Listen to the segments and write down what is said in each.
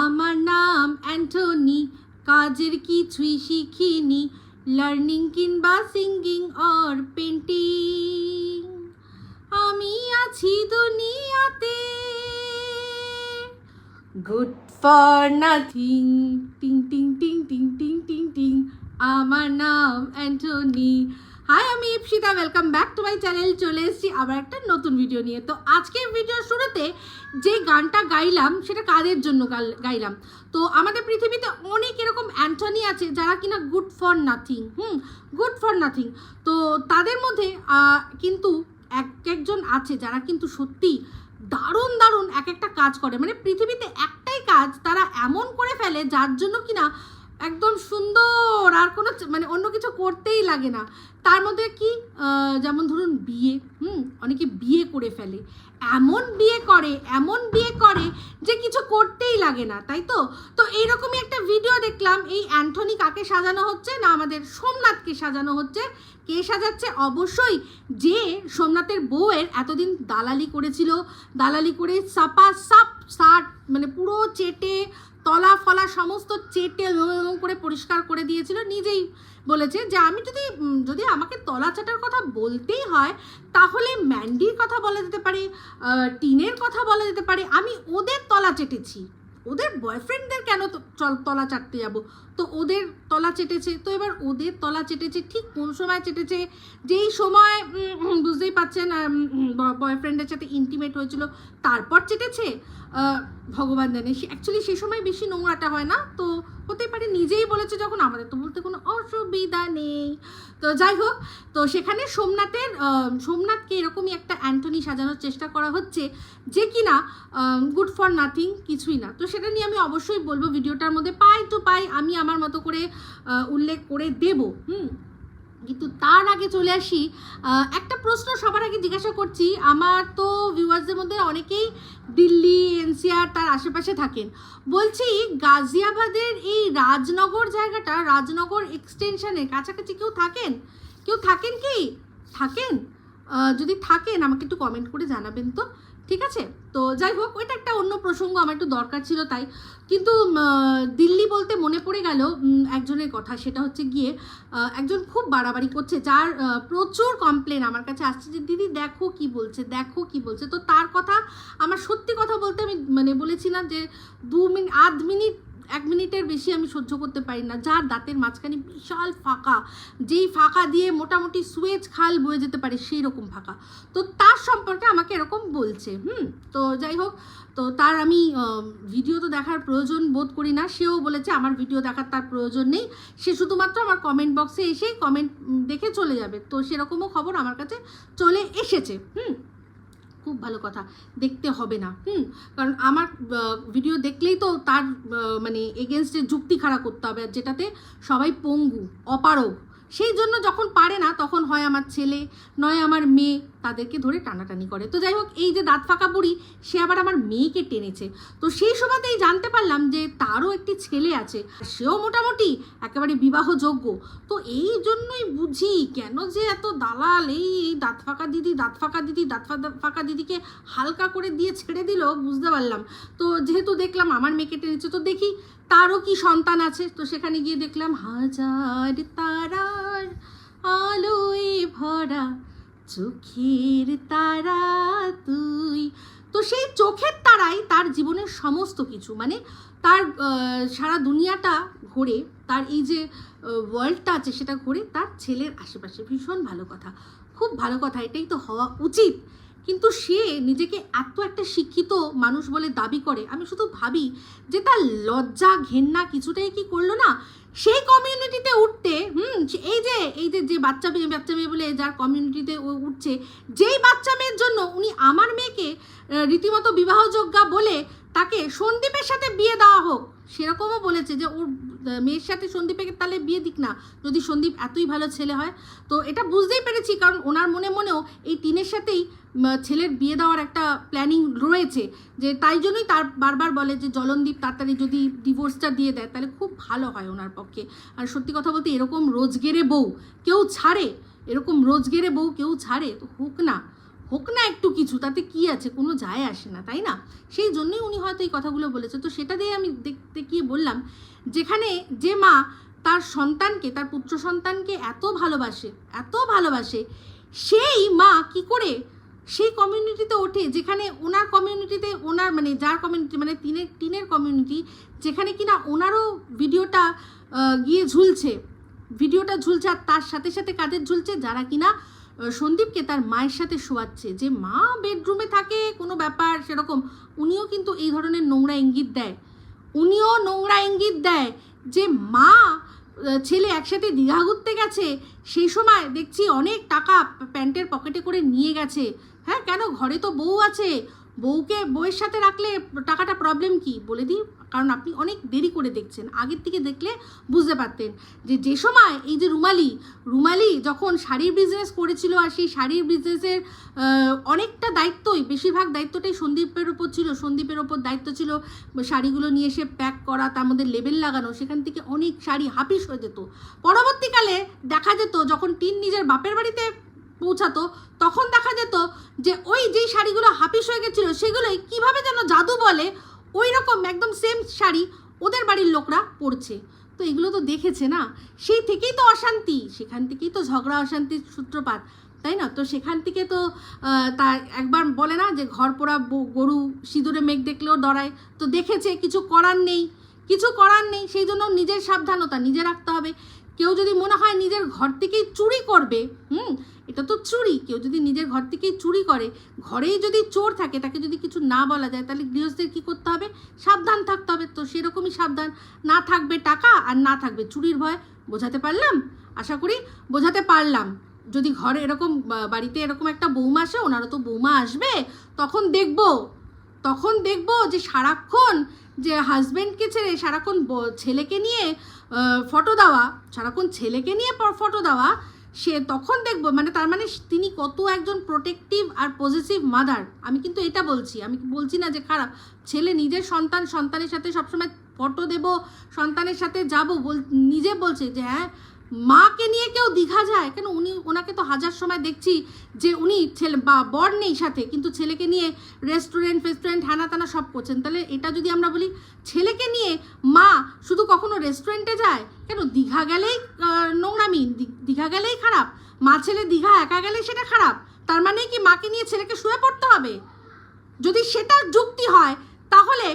আমার নাম অ্যান্টনি, কাজের কিছুই শিখিনি, লার্নিং কিংবা সিঙ্গিং অর পেন্টিং। আমি আছি দুনিয়াতে, গুড ফর নাথিং, টিং টিং টিং টিং টিং টিং টিং। আমার নাম অ্যান্টনি। হাই, আমি Ipsita, welcome back to my channel. চলে এসেছি আবার একটা নতুন ভিডিও নিয়ে। তো আজকের ভিডিওর শুরুতে যে গানটা গাইলাম সেটা কাদের জন্য গাইলাম? তো আমাদের পৃথিবীতে অনেক এরকম অ্যান্টনি আছে যারা কিনা good for nothing, good for nothing. তো তাদের মধ্যে কিন্তু একজন আছে যারা কিন্তু সত্যি দারুণ দারুণ এক একটা কাজ করে। মানে পৃথিবীতে একটাই কাজ তারা এমন করে ফেলে যার জন্য কিনা একদম সুন্দর, আর কোনো মানে অন্য কিছু করতেই লাগে না। তার মধ্যে কি, যেমন ধরুন বিয়ে, অনেকে বিয়ে করে ফেলে, এমন বিয়ে করে যে কিছু করতেই লাগে না, তাই তো? তো এইরকমই একটা ভিডিও দেখলাম। এই অ্যান্টনি কাকে সাজানো হচ্ছে না, আমাদের সোমনাথকে সাজানো হচ্ছে। কে সাজাচ্ছে? অবশ্যই যে সোমনাথের বউয়ের এতদিন দালালি করেছিল, দালালি করে সাপ মানে পুরো চেটে তলা ফলা সমস্ত চেটে করে পরিষ্কার করে দিয়েছিল। নিজেই বলেছে যে আমি যদি আমাকে তলা চাটার কথা বলতেই হয় তাহলে ম্যান্ডির কথা বলা যেতে পারে, টিনের কথা বলা যেতে পারে। আমি ওদের তলা চেটেছি, ওদের বয়ফ্রেন্ডদের কেন তলা চাটতে যাব? তো ওদের তলা চেটেছে। তো এবার ওদের তলা চেটেছে ঠিক কোন সময় চেটেছে? যেই সময় বুঝতেই পারছেন বয়ফ্রেন্ডের সাথে ইন্টিমেট হয়েছিল তারপর চেটেছে। ভগবান জানে, অ্যাকচুয়ালি সেই সময় বেশি নোংরাটা হয় না, তো হতে পারে নিজেই বলেছে যখন, আমাদের তো বলতে কোনো অসুবিধা নেই। তো যাই হোক, তো সেখানে সোমনাথকে এরকমই একটা অ্যান্টনি সাজানোর চেষ্টা করা হচ্ছে যে কিনা গুড ফর নাথিং, কিছুই না। তো সেটা নিয়ে আমি অবশ্যই বলবো ভিডিওটার মধ্যে, পাই টু পাই আমি আমার মতো করে উল্লেখ করে দেব। কিন্তু তার আগে চলে আসি, একটা প্রশ্ন সবার আগে জিজ্ঞাসা করছি। আমার তো ভিউয়ার্সদের মধ্যে অনেকেই দিল্লি, এনসিআর তার আশেপাশে থাকেন। বলছি, গাজিয়াবাদের এই রাজনগর জায়গাটা, রাজনগর এক্সটেনশনের কাছাকাছি কেউ থাকেন কি? যদি থাকেন আমাকে একটু কমেন্ট করে জানাবেন তো, ঠিক আছে? তো যাই হোক, ওইটা একটা অন্য প্রসঙ্গ, আমার একটু দরকার ছিল তাই। কিন্তু দিল্লি বলতে মনে পড়ে গেল একজনের কথা। সেটা হচ্ছে গিয়ে একজন খুব বাড়াবাড়ি করছে, যার প্রচুর কমপ্লেন আমার কাছে আসছে যে দিদি দেখো কি বলছে। তো তার কথা, আমার সত্যি কথা বলতে আমি মানে বলেছিলাম যে 1 মিনিটের বেশি আমি সহ্য করতে পারি না। যার দাঁতের মাঝখানে বিশাল ফাঁকা, যেই ফাঁকা দিয়ে মোটামুটি সুয়েজ খাল বয়ে যেতে পারে সেই রকম ফাঁকা। তো তার সম্পর্কে আমাকে এরকম বলছে। তো যাই হোক, তো তার আমি ভিডিও তো দেখার প্রয়োজন বোধ করি না। সেও বলেছে আমার ভিডিও দেখার তার প্রয়োজন নেই, সে শুধুমাত্র আমার কমেন্ট বক্সে এসে কমেন্ট দেখে চলে যাবে। তো সেরকমও খবর আমার কাছে চলে এসেছে। খুব ভালো কথা, দেখতে হবে না। কারণ আমার ভিডিও দেখলেই তো তার মানে এগেনস্টে যুক্তি খাড়া করতে হবে, আর যেটাতে সবাই পঙ্গু, অপারগ। সেই জন্য যখন পারে না তখন হয় আমার ছেলে নয় আমার মেয়ে তাদেরকে ধরে টানাটানি করে। তো যাই হোক, এই যে দাঁত ফাঁকা বুড়ি, সে আবার আমার মেয়েকে টেনেছে। তো সেই সময়তেই জানতে পারলাম যে তারও একটি ছেলে আছে, সেও মোটামুটি একেবারে বিবাহযোগ্য। তো এই জন্যই বুঝি কেন যে এত দালাল এই দাঁত ফাঁকা দিদিকে হালকা করে দিয়ে ছেড়ে দিল, বুঝতে পারলাম। তো যেহেতু দেখলাম আমার মেয়েকে টেনেছে, তো দেখি তারও কি সন্তান আছে। তো সেখানে গিয়ে দেখলাম হাজার তারার আলোয় ভরা চোখের তারা তুই। তো সেই চোখের তারাই তার জীবনের সমস্ত কিছু, মানে তার সারা দুনিয়াটা ঘোরে, তার এই যে ওয়ার্ল্ডটা আছে সেটা ঘোরে তার ছেলের আশেপাশে। ভীষণ ভালো কথা, খুব ভালো কথা, এটাই তো হওয়া উচিত। কিন্তু সে নিজেকে এত একটা শিক্ষিত মানুষ বলে দাবি করে, আমি শুধু ভাবি যে তার লজ্জা ঘেন্না কিছুটাই কি করলো না সেই কমিউনিটিতে উঠতে। এই যে বাচ্চা মেয়ে বলে যার কমিউনিটিতে উঠছে, যেই বাচ্চা মেয়ের জন্য উনি আমার মেয়েকে রীতিমতো বিবাহযোগ্যা বলে তাকে সন্দীপের সাথে বিয়ে দেওয়া হোক, সেরকমও বলেছে যে ওর মেয়ের সাথে সন্দীপের তাহলে বিয়ে দিক না, যদি সন্দীপ এতই ভালো ছেলে হয়। তো এটা বুঝতেই পেরেছি, কারণ ওনার মনেও এই টিনের সাথেই ছেলের বিয়ে দেওয়ার একটা প্ল্যানিং রয়েছে, যে তাই জন্যই তার বারবার বলে যে জলনদীপ তাড়াতাড়ি যদি ডিভোর্সটা দিয়ে দেয় তাহলে খুব ভালো হয় ওনার পক্ষে। আর সত্যি কথা বলতে এরকম রোজগেরে বউ কেউ ছাড়ে, তো হোক না, হোক না একটু কিছু, তাতে কি আছে, কোনো যায় আসে না, তাই না? সেই জন্যই উনি হয়তো এই কথাগুলো বলেছে। তো সেটা দিয়ে আমি দেখতে গিয়ে বললাম, যেখানে যে মা তার সন্তানকে, তার পুত্র সন্তানকে এত ভালোবাসে, সেই মা কি করে সেই কমিউনিটিতে ওঠে, যেখানে ওনার কমিউনিটিতে, ওনার মানে যার কমিউনিটি, মানে টিনের কমিউনিটি, যেখানে কিনা ওনারও ভিডিওটা গিয়ে ঝুলছে, আর তার সাথে সাথে কাদের ঝুলছে, যারা কিনা সন্দীপকে তার মায়ের সাথে শোয়াচ্ছে। যে মা বেডরুমে থাকে কোনো ব্যাপার সেরকম, উনিও কিন্তু এই ধরনের নোংরা ইঙ্গিত দেয়, যে মা ছেলে একসাথে দীঘা ঘুরতে গেছে, সেই সময় দেখছি অনেক টাকা প্যান্টের পকেটে করে নিয়ে গেছে। হ্যাঁ, কেন? ঘরে তো বউ আছে, বউয়ের সাথে রাখলে টাকাটা প্রবলেম কি বলে দিই? কারণ আপনি অনেক দেরি করে দেখছেন, আগের থেকে দেখলে বুঝতে পারতেন যে সময় এই যে রুমালি যখন শাড়ির বিজনেস করেছিল, আর সেই শাড়ির বিজনেসের অনেকটা দায়িত্বই, বেশিরভাগ দায়িত্বটাই সন্দীপের ওপর দায়িত্ব ছিল শাড়িগুলো নিয়ে এসে প্যাক করা, তার মধ্যে লেবেল লাগানো, সেখান থেকে অনেক শাড়ি হাপিস হয়ে যেত। পরবর্তীকালে দেখা যেত যখন টিন নিজের বাপের বাড়িতে পৌঁছাতো, তখন দেখা যেত যে ওই যেই শাড়িগুলো হাপিস হয়ে গেছিলো, সেগুলোই কীভাবে যেন জাদু বলে ওই রকম একদম সেম শাড়ি ওদের বাড়ির লোকরা পরছে। তো এগুলো তো দেখেছে না, সেই থেকেই তো অশান্তি, সেখান থেকেই তো ঝগড়া অশান্তির সূত্রপাত, তাই না? তো সেখান থেকে তো তা একবার বলে না যে ঘর পোড়া গরু সিঁদুরে মেঘ দেখলেও ডরায়। তো দেখেছে, কিছু করার নেই, সেই জন্য নিজের সাবধানতা নিজে রাখতে হবে। কেউ যদি মনে হয় নিজের ঘর থেকেই চুরি করবে, এটা তো চুরি, কেউ যদি নিজের ঘর থেকেই চুরি করে, ঘরেই যদি চোর থাকে, তাকে যদি কিছু না বলা যায়, তাহলে গৃহস্থের কী করতে হবে? সাবধান থাকতে হবে। তো সেরকমই সাবধান, না থাকবে টাকা আর না থাকবে চুরির ভয়। বোঝাতে পারলাম? আশা করি বোঝাতে পারলাম। যদি ঘরে এরকম বাড়িতে এরকম একটা বৌমা আসে, ওনারও তো বৌমা আসবে, তখন দেখবো যে সারাক্ষণ যে হাজব্যান্ডকে ছেড়ে সারাক্ষণ ছেলেকে নিয়ে ফটো দেওয়া, সে তখন দেখবো, মানে তার মানে তিনি কত একজন প্রোটেক্টিভ আর পজিটিভ মাদার। আমি কিন্তু এটা বলছি, আমি বলছি না যে খারাপ। ছেলে নিজের সন্তানের সাথে সবসময় ফটো দেবো, সন্তানের সাথে যাবো, নিজে বলছে যে হ্যাঁ, মাকে নিয়ে কেউ দীঘা যায় কেন? ওনাকে তো হাজার সময় দেখছি যে উনি ছেলে বা বর নেই সাথে, কিন্তু ছেলেকে নিয়ে রেস্টুরেন্ট হ্যানা তানা সব করছেন। তাহলে এটা যদি আমরা বলি, ছেলেকে নিয়ে মা শুধু কখনো রেস্টুরেন্টে যায় কেন? দীঘা গেলেই নোংরামি, দীঘা গেলেই খারাপ, মা ছেলে দীঘা একা গেলে সেটা খারাপ। তার মানে কি মাকে নিয়ে ছেলেকে শুয়ে পড়তে হবে? যদি সেটা যুক্তি হয়, তাহলে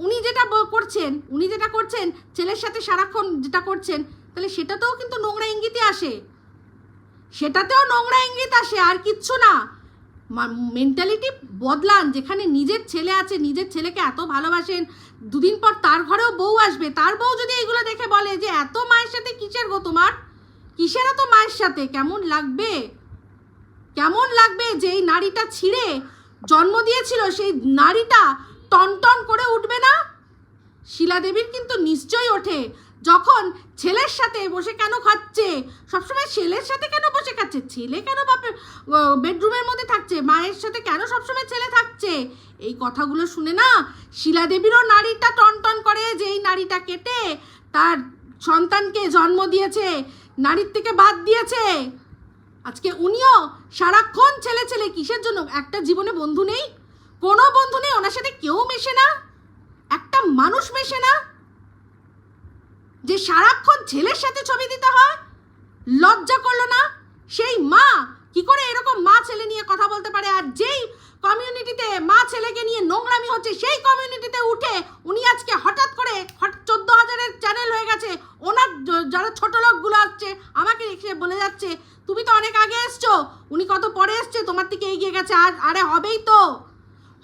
উনি যেটা করছেন ছেলের সাথে সারাক্ষণ যেটা করছেন, তাহলে সেটাতেও কিন্তু নোংরা ইঙ্গিত আসে, আর কিচ্ছু না। মেন্টালিটি বদলান। যেখানে নিজের ছেলে আছে, নিজের ছেলেকে এত ভালোবাসেন, দুদিন পর তার ঘরেও বউ আসবে, তার বউ যদি এগুলো দেখে বলে যে এত মায়ের সাথে কিসের গো তোমার, কিসের এত মায়ের সাথে, কেমন লাগবে যে এই নারীটা ছিঁড়ে জন্ম দিয়েছিল, সেই নারীটা টনটন করে উঠবে না? শিলা দেবীর কিন্তু নিশ্চয়ই ওঠে, যখন ছেলের সাথে বসে কেন খাচ্ছে, সবসময় ছেলের সাথে কেন বসে খাচ্ছে, ছেলে কেন বাপের বেডরুমের মধ্যে থাকছে, মায়ের সাথে কেন সবসময় ছেলে থাকছে, এই কথাগুলো শুনে না শিলা দেবীরও নারীটা টনটন করে, যে এই নারীটা কেটে তার সন্তানকে জন্ম দিয়েছে, নারীর থেকে বাদ দিয়েছে। আজকে উনিও সারাক্ষণ ছেলে কিসের জন্য? একটা জীবনে বন্ধু নেই, কোনো বন্ধু নেই, ওনার সাথে কেউ মেশে না, একটা মানুষ মেশে না, যে সারাক্ষণ ছেলের সাথে ছবি দিতে হয়। লজ্জা করলো না? সেই মা কি করে এরকম মা ছেলে নিয়ে কথা বলতে পারে? আর যেই কমিউনিটিতে মা ছেলেকে নিয়ে নোংরামি হচ্ছে, সেই কমিউনিটিতে উঠে উনি আজকে হঠাৎ করে 14,000-এর চ্যানেল হয়ে গেছে, ওনার যারা ছোট লোকগুলো আসছে আমাকে এসে বলে যাচ্ছে তুমি তো অনেক আগে এসছো, উনি কত পরে এসছে, তোমার থেকে এগিয়ে গেছে। আরে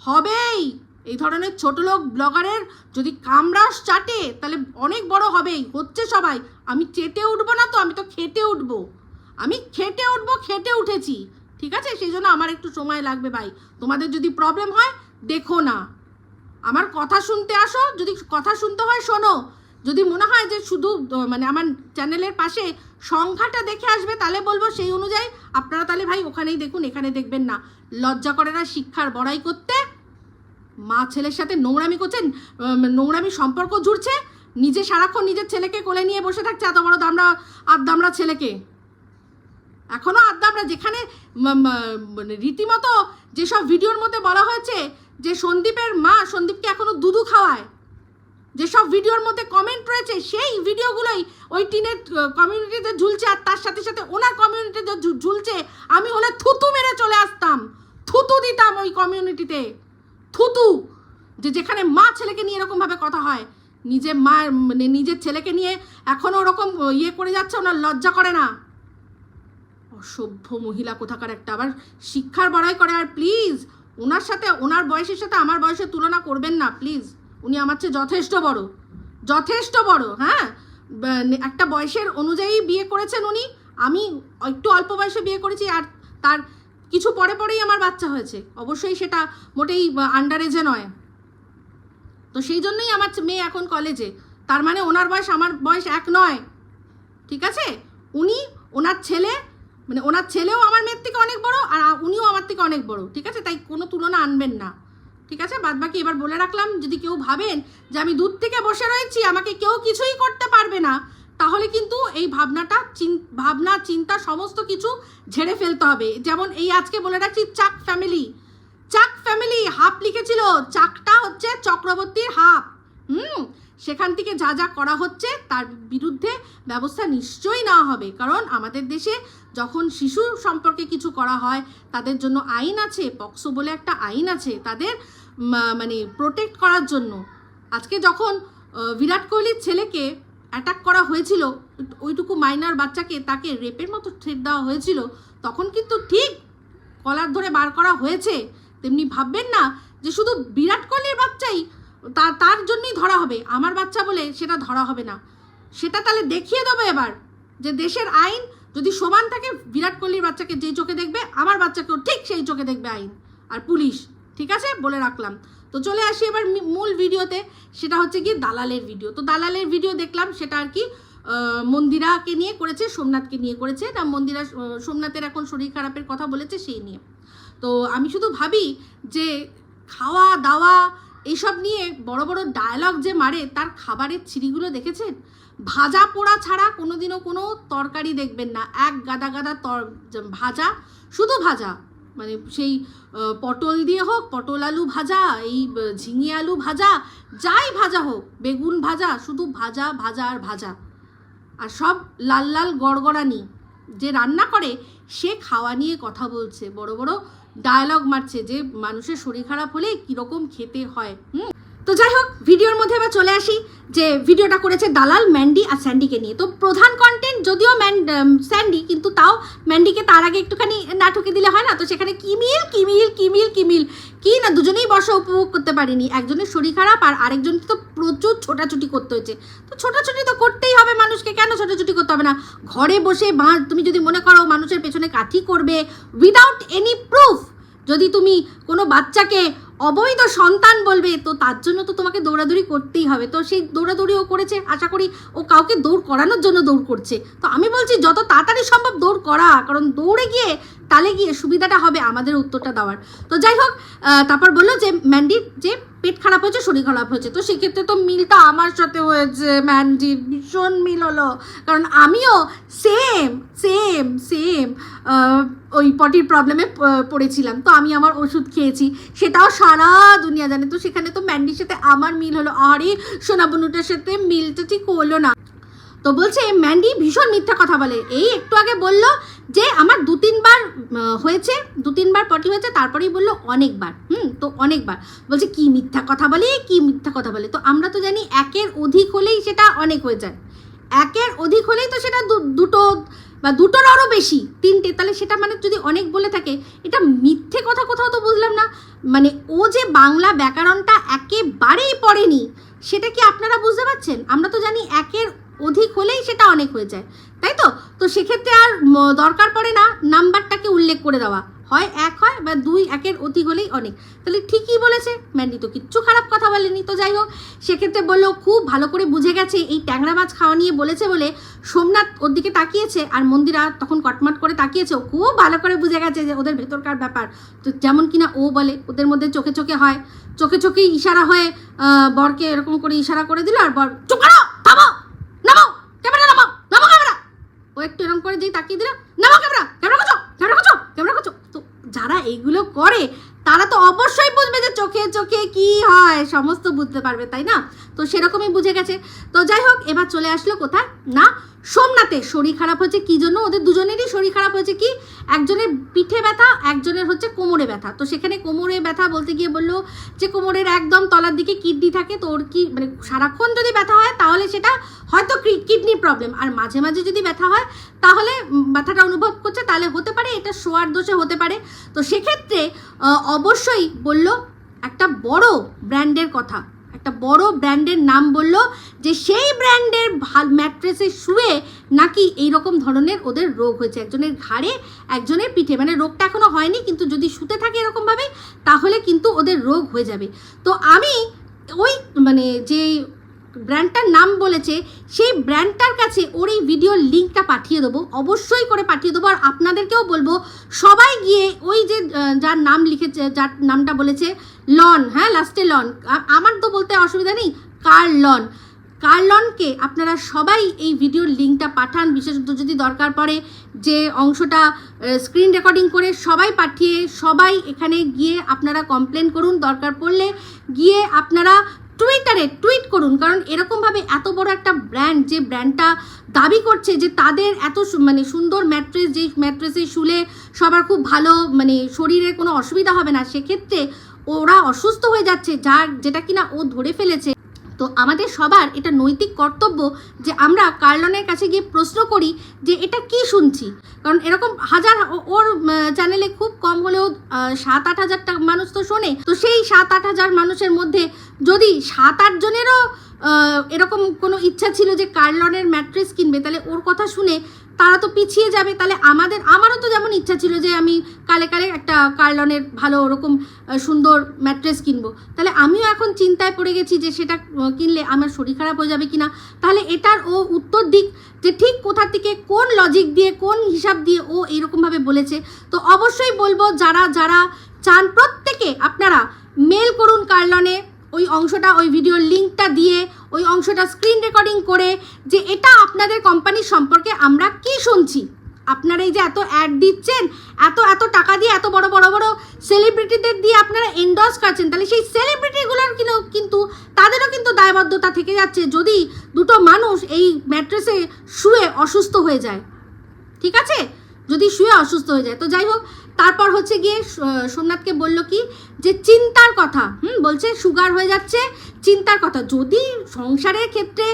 হবেই। এই ধরনের ছোট লোক ব্লগারের যদি কামরাস চাটে, তাহলে অনেক বড় হবেই, হচ্ছে সবাই। আমি চেটে উঠবো না তো, আমি তো খেটে উঠবো, খেটে উঠেছি, ঠিক আছে? সেই জন্য আমার একটু সময় লাগবে ভাই। তোমাদের যদি প্রবলেম হয় দেখো না, আমার কথা শুনতে আসো, যদি কথা শুনতে হয় শোনো, যদি মনে হয় যে শুধু মানে আমার চ্যানেলের পাশে সংখ্যাটা দেখে আসবে, তাহলে বলবো সেই অনুযায়ী আপনারা তাহলে ভাই ওখানেই দেখুন, এখানে দেখবেন না। লজ্জা করে না শিক্ষার বড়াই করতে? মা ছেলের সাথে নোংরামি করছেন, নোংরামি সম্পর্ক জুড়ছে, নিজে সারাক্ষণ নিজের ছেলেকে কোলে নিয়ে বসে থাকছে, এত বড় দামড়া ছেলেকে। এখনও আড্ডা আমরা যেখানে মানে রীতিমতো যেসব ভিডিওর মধ্যে বলা হয়েছে যে সন্দীপের মা সন্দীপকে এখনও দুধু খাওয়ায়, যেসব ভিডিওর মধ্যে কমেন্ট রয়েছে সেই ভিডিওগুলোই ওই টিনের কমিউনিটিতে ঝুলছে, আর তার সাথে সাথে ওনার কমিউনিটিতে ঝুলছে। আমি হলে থুতু মেরে চলে আসতাম, থুতু দিতাম ওই কমিউনিটিতে, থুতু। যেখানে মা ছেলেকে নিয়ে এরকমভাবে কথা হয়, নিজের মা মানে নিজের ছেলেকে নিয়ে এখনও ওরকম ইয়ে করে যাচ্ছে, ওনার লজ্জা করে না। অসভ্য মহিলা কোথাকার একটা, আবার শিক্ষার বড়াই করে। আর প্লিজ ওনার সাথে, ওনার বয়সের সাথে আমার বয়সের তুলনা করবেন না প্লিজ। উনি আমার চেয়ে যথেষ্ট বড়, যথেষ্ট বড়। হ্যাঁ, একটা বয়সের অনুযায়ী বিয়ে করেছেন উনি, আমি একটু অল্প বয়সে বিয়ে করেছি, আর তার কিছু পরে পরেই আমার বাচ্চা হয়েছে। অবশ্যই সেটা মোটেই আন্ডার এজে নয়। তো সেই জন্যই আমার মেয়ে এখন কলেজে। তার মানে ওনার বয়স আমার বয়স এক নয়, ঠিক আছে? উনি, ওনার ছেলে, মানে ওনার ছেলেও আমার মেয়ের থেকে অনেক বড়, আর উনিও আমার থেকে অনেক বড়, ঠিক আছে? তাই কোনো তুলনা আনবেন না, ঠিক আছে? বাদ বাকি এবার বলে রাখলাম, যদি কেউ ভাবেন যে আমি দূর থেকে বসে রয়েছি আমাকে কেউ কিছুই করতে পারবে না, তাহলে কিন্তু এই ভাবনা চিন্তা সমস্ত কিছু ঝেড়ে ফেলতে হবে। যেমন এই আজকে বলে রাখছি, চাক ফ্যামিলি হাফ লিখেছিল, চাকটা হচ্ছে চক্রবর্তীর হাফ। সেখান থেকে যা যা করা হচ্ছে তার বিরুদ্ধে ব্যবস্থা নিশ্চয়ই নেওয়া হবে, কারণ আমাদের দেশে যখন শিশু সম্পর্কে কিছু করা হয় তাদের জন্য আইন আছে, পক্সো বলে একটা আইন আছে তাদের মানে প্রোটেক্ট করার জন্য। আজকে যখন বিরাট কোহলির ছেলেকে অ্যাটাক করা হয়েছিল, ওইটুকু মাইনার বাচ্চাকে তাকে রেপের মতো থ্রেট দেওয়া হয়েছিল, তখন কিন্তু ঠিক কলার ধরে বার করা হয়েছে। তেমনি ভাববেন না যে শুধু বিরাট কোহলির বাচ্চাই তার জন্যই ধরা হবে, আমার বাচ্চা বলে সেটা ধরা হবে না। সেটা তাহলে দেখিয়ে দেবো এবার যে দেশের আইন যদি সমান থাকে, বিরাট কোহলির বাচ্চাকে যেই চোখে দেখবে আমার বাচ্চাকেও ঠিক সেই চোখে দেখবে আইন আর পুলিশ, ঠিক আছে? বলে রাখলাম। তো চলে আসি এবার মূল ভিডিওতে, সেটা হচ্ছে কি দালালের ভিডিও। তো দালালের ভিডিও দেখলাম, সেটা আর কি মন্দিরাকে নিয়ে করেছে, সোমনাথকে নিয়ে করেছে না। মন্দিরা সোমনাথের এখন শরীর খারাপের কথা বলেছে সেই নিয়ে। তো আমি শুধু ভাবি যে খাওয়া দাওয়া এইসব নিয়ে বড় বড় ডায়লগ যে মারে, তার খাবারের ছিরিগুলো দেখেছেন? ভাজা পোড়া ছাড়া কোনোদিনও কোনো তরকারি দেখবেন না, এক গাদা গাদা ভাজা, শুধু ভাজা। মানে সেই পটল দিয়ে হোক, পটল আলু ভাজা, এই ঝিঙে আলু ভাজা, যাই ভাজা হোক, বেগুন ভাজা, শুধু ভাজা ভাজা আর ভাজা। আর সব লাল লাল গড়গড়ানি। যে রান্না করে সে খাওয়া নিয়ে কথা বলছে, বড় বড় ডায়লগ মারছে যে মানুষের শরীর খারাপ হলে কীরকম খেতে হয়। তো যাই হোক, ভিডিওর মধ্যে এবার চলে আসি যে ভিডিওটা করেছে দালাল ম্যান্ডি আর স্যান্ডিকে নিয়ে। তো প্রধান কন্টেন্ট যদিও স্যান্ডি, কিন্তু তাও ম্যান্ডিকে তার আগে একটুখানি নাটকে দিলে হয় না? তো সেখানে কিমিল কি না, দুজনেই বর্ষা উপভোগ করতে পারিনি। একজনের শরীর খারাপ আর আরেকজনকে তো প্রচুর ছোটাছুটি করতে হয়েছে। তো ছোটাছুটি তো করতেই হবে মানুষকে, কেন ছোটাছুটি করতে হবে না? ঘরে বসে তুমি যদি মনে করো মানুষের পেছনে কাঠি করবে উইদাউট এনি প্রুফ, যদি তুমি কোনো বাচ্চাকে অবৈধ সন্তান বলবে, তো তার জন্য তো তোমাকে দৌড়াদৌড়ি করতেই হবে। তো সেই দৌড়াদৌড়ি ও করেছে, আশা করি ও কাউকে দৌড় করানোর জন্য দৌড় করছে। তো আমি বলছি যত তাড়াতাড়ি সম্ভব দৌড় করা, কারণ দৌড়ে গিয়ে তালে গিয়ে সুবিধাটা হবে আমাদের উত্তরটা দেওয়ার। তো যাই হোক, তারপর বললো যে ম্যান্ডির যে পেট খারাপ হয়েছে, শরীর খারাপ হয়েছে। তো সেক্ষেত্রে তো মিলটা আমার সাথে হয়েছে, ম্যান্ডির ভীষণ মিল হলো, কারণ আমিও সেম ওই পটির প্রবলেমে পড়েছিলাম। তো আমি আমার ওষুধ খেয়েছি, সেটাও সারা দুনিয়া জানে। তো সেখানে তো ম্যান্ডির সাথে আমার মিল হলো, আরে সোনাবনুটার সাথে মিলটা ঠিক হলো না। তো বলছে ম্যান্ডি ভীষণ মিথ্যা কথা বলে। এই একটু আগে বললো যে আমার 2-3 বার হয়েছে, 2-3 বার পটি হয়েছে, তারপরেই বললো অনেকবার। তো অনেকবার বলছে কি মিথ্যা কথা বলে। তো আমরা তো জানি একের অধিক হলেই সেটা অনেক হয়ে যায়, একের অধিক হলেই তো সেটা দুটো বা দুটোর আরও বেশি, 3টে, তাহলে সেটা মানে যদি অনেক বলে থাকে, এটা মিথ্যে কথা কোথাও তো বুঝলাম না। মানে ও যে বাংলা ব্যাকরণটা একেবারেই পড়েনি, সেটা কি আপনারা বুঝতে পারছেন? আমরা তো জানি একের অধিক হলেই সেটা অনেক হয়ে যায়, তাই তো? তো সেক্ষেত্রে আর দরকার পড়ে না নাম্বারটাকে উল্লেখ করে দেওয়া, হয় 1 হয় বা 2, একের অধিক হলেই অনেক। তাহলে ঠিকই বলেছে, ম্যান্ডি তো কিচ্ছু খারাপ কথা বলেনি। তো যাই হোক, সেক্ষেত্রে বললো খুব ভালো করে বুঝে গেছে এই ট্যাংরা মাছ খাওয়া নিয়ে বলেছে বলে সোমনাথ ওর দিকে তাকিয়েছে, আর মন্দিরা তখন কটমাট করে তাকিয়েছে। ও খুব ভালো করে বুঝে গেছে যে ওদের ভেতরকার ব্যাপার। তো যেমন কিনা ও বলে ওদের মধ্যে চোখে চোখে হয়, চোখেই ইশারা হয়ে বরকে এরকম করে ইশারা করে দিল, আর বর চুপ করো, থামো, নামাও ক্যামেরা, নামাও ক্যামেরা। ও একটু এরকম করে যেই তাকিয়ে দিল, নামাও ক্যামেরা, যারা এইগুলো করে তারা তো অবশ্যই বুঝবে যে চোখে চোখে কি হয়, সমস্ত বুঝতে পারবে, তাই না? তো সেরকমই বুঝে গেছে। তো যাই হোক, এবার চলে আসলো কোথায় না, সোমনাথের শরীর খারাপ হয়েছে কি জন্য, ওদের দুজনেরই শরীর খারাপ হয়েছে কি, একজনের পিঠে ব্যথা, একজনের হচ্ছে কোমরে ব্যথা। তো সেখানে কোমরে ব্যথা বলতে গিয়ে বললো যে কোমরের একদম তলার দিকে কিডনি থাকে, তো ওর কি মানে সারাক্ষণ যদি ব্যথা হয় তাহলে সেটা হয়তো কিডনি প্রবলেম, আর মাঝে মাঝে যদি ব্যথা হয় তাহলে ব্যথাটা অনুভব করছে তাহলে হতে পারে এটা শোয়ার দোষে হতে পারে। তো সেক্ষেত্রে অবশ্যই বলল একটা বড় ব্র্যান্ডের কথা, একটা বড় ব্র্যান্ডের নাম বলল যে সেই ব্র্যান্ডের ম্যাট্রেসে শুয়ে নাকি এইরকম ধরনের ওদের রোগ হয়েছে, একজনের ঘাড়ে একজনের পিঠে, মানে রোগটা এখনো হয়নি কিন্তু যদি শুতে থাকে এরকমভাবে তাহলে কিন্তু ওদের রোগ হয়ে যাবে। তো আমি ওই মানে যে ব্র্যান্ডটার নাম বলেছে সেই ব্র্যান্ডটার কাছে ওর এই ভিডিওর লিঙ্কটা পাঠিয়ে দেবো, অবশ্যই করে পাঠিয়ে দেবো। আর আপনাদেরকেও বলবো সবাই গিয়ে ওই যে যার নাম লিখেছে, যার নামটা বলেছে লন, হ্যাঁ লাস্টে লন, আমার তো বলতে অসুবিধা নেই, কার্লনকে আপনারা সবাই এই ভিডিওর লিঙ্কটা পাঠান, বিশেষত যদি দরকার পড়ে যে অংশটা স্ক্রিন রেকর্ডিং করে সবাই পাঠিয়ে সবাই এখানে গিয়ে আপনারা কমপ্লেন করুন, দরকার পড়লে গিয়ে আপনারা টুইটারে টুইট করুন। কারণ এরকমভাবে এত বড় একটা ব্র্যান্ড, যে ব্র্যান্ডটা দাবি করছে যে তাদের এত মানে সুন্দর ম্যাট্রেস, যেই ম্যাট্রেসে শুলে সবার খুব ভালো মানে শরীরে কোনো অসুবিধা হবে না, সেক্ষেত্রে ওরা অসুস্থ হয়ে যাচ্ছে, যেটা কিনা ও ধরে ফেলেছে। তো আমাদের সবার এটা নৈতিক কর্তব্য যে আমরা কার্লনের কাছে গিয়ে প্রশ্ন করি যে এটা কি শুনছি। কারণ এরকম হাজার, ওর চ্যানেলে খুব কম হলেও 7-8 হাজার মানুষ তো শোনে। তো সেই 7-8 হাজার মানুষের মধ্যে যদি 7-8 জনেরও এরকম কোনো ইচ্ছা ছিল যে কার্লনের ম্যাট্রেস কিনবে, তাহলে ওর কথা শুনে তারা তো পিছিয়ে যাবে। তাহলে আমারও তো যেমন ইচ্ছা ছিল যে আমি কালে একটা কার্লনের ভালো ওরকম সুন্দর ম্যাট্রেস কিনবো, তাহলে আমিও এখন চিন্তায় পড়ে গেছি যে সেটা কিনলে আমার শরীর খারাপ হয়ে যাবে কিনা। তাহলে এটার ও উত্তর দিক যে ঠিক কোথা থেকে কোন লজিক দিয়ে কোন হিসাব দিয়ে ও এরকমভাবে বলেছে। তো অবশ্যই বলবো যারা যারা চান প্রত্যেকে আপনারা মেল করুন কার্লনে, ওই অংশটা, ওই ভিডিওর লিঙ্কটা দিয়ে ওই অংশটা স্ক্রিন রেকর্ডিং করে যে এটা আপনাদের কোম্পানির সম্পর্কে আমরা কি শুনছি। আপনারা এই যে এত অ্যাড দিচ্ছেন, এত টাকা দিয়ে এত বড় বড় সেলিব্রিটিদের দিয়ে আপনারা এন্ডোর্স করছেন, তাহলে সেই সেলিব্রিটিগুলোর কিন্তু তাদেরও কিন্তু দায়বদ্ধতা থেকে যাচ্ছে যদি দুটো মানুষ এই ম্যাট্রেসে শুয়ে অসুস্থ হয়ে যায়, ঠিক আছে, যদি শুয়ে অসুস্থ হয়ে যায়। তো যাই হোক, তারপর হচ্ছে গিয়ে সোমনাথকে বলল কি যে চিন্তার কথা, বলছে সুগার হয়ে যাচ্ছে, চিন্তার কথা। যদি সংসারের ক্ষেত্রে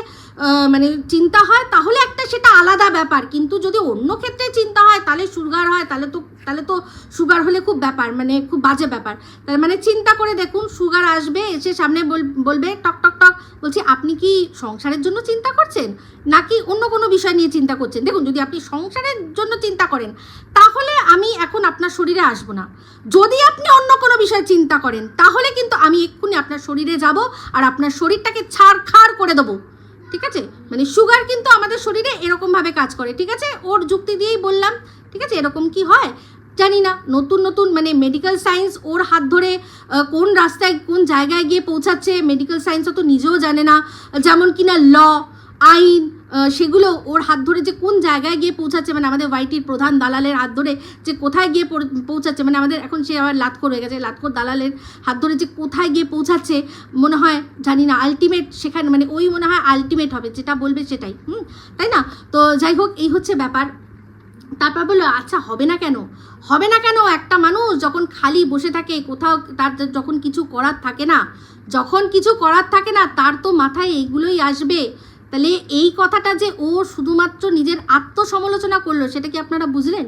মানে চিন্তা হয় তাহলে একটা সেটা আলাদা ব্যাপার, কিন্তু যদি অন্য ক্ষেত্রে চিন্তা হয় তাহলে সুগার হয়, তাহলে তো সুগার হলে খুব ব্যাপার, মানে খুব বাজে ব্যাপার। তার মানে চিন্তা করে দেখুন, সুগার আসবে, এসে সামনে বলবে টক টক টক, বলছি আপনি কি সংসারের জন্য চিন্তা করছেন নাকি অন্য কোনো বিষয় নিয়ে চিন্তা করছেন? দেখুন, যদি আপনি সংসারের জন্য চিন্তা করেন তাহলে আমি এখন আপনার শরীরে আসবো না। যদি আপনি অন্য কোনো বিষয়ে চিন্তা করেন তাহলে কিন্তু আমি এক্ষুনি আপনার শরীরে যাব আর আপনার শরীরটাকে ছাড়খাড় করে দেবো, ঠিক আছে? মানে সুগার কিন্তু আমাদের শরীরে এরকমভাবে কাজ করে, ঠিক আছে? ওর যুক্তি দিয়েই বললাম, ঠিক আছে? এরকম কি হয় জানি না, নতুন মানে মেডিকেল সায়েন্স ওর হাত ধরে কোন রাস্তায় কোন জায়গায় গিয়ে পৌঁছাচ্ছে মেডিকেল সায়েন্সও তো নিজেও জানে না, যেমন কিনা ল আইন সেগুলো ওর হাত ধরে যে কোন জায়গায় গিয়ে পৌঁছাচ্ছে, মানে আমাদের ওয়াইটির প্রধান দালালের হাত ধরে যে কোথায় গিয়ে পৌঁছাচ্ছে, মানে আমাদের এখন সে আবার লাতখোর হয়ে গেছে, লাতখোর দালালের হাত ধরে যে কোথায় গিয়ে পৌঁছাচ্ছে মনে হয় জানি না, আলটিমেট সেখানে মানে ওই মনে হয় আলটিমেট হবে, যেটা বলবে সেটাই, তাই না? তো যাই হোক, এই হচ্ছে ব্যাপার। তারপর বললো আচ্ছা হবে না কেন, একটা মানুষ যখন খালি বসে থাকে কোথাও, তার যখন কিছু করার থাকে না তার তো মাথায় এইগুলোই আসবে। তাহলে এই কথাটা যে ও শুধুমাত্র নিজের আত্মসমালোচনা করলো সেটা কি আপনারা বুঝলেন?